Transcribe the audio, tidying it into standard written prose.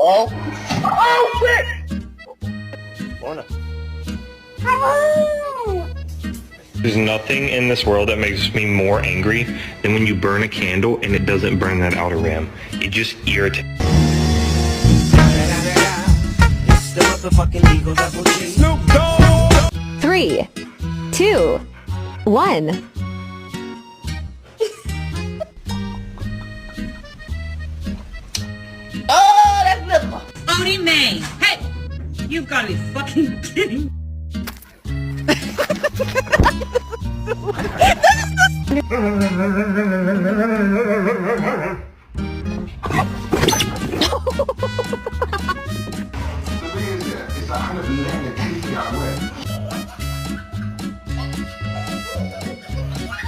Oh! Oh shit! Lorna. There's nothing in this world that makes me more angry than when you burn a candle and it doesn't burn that outer rim. It just irritates. Snoop Dogg. 3, 2, 1. Oh, that's nipple. Odie May. Hey! You've got to be fucking kidding.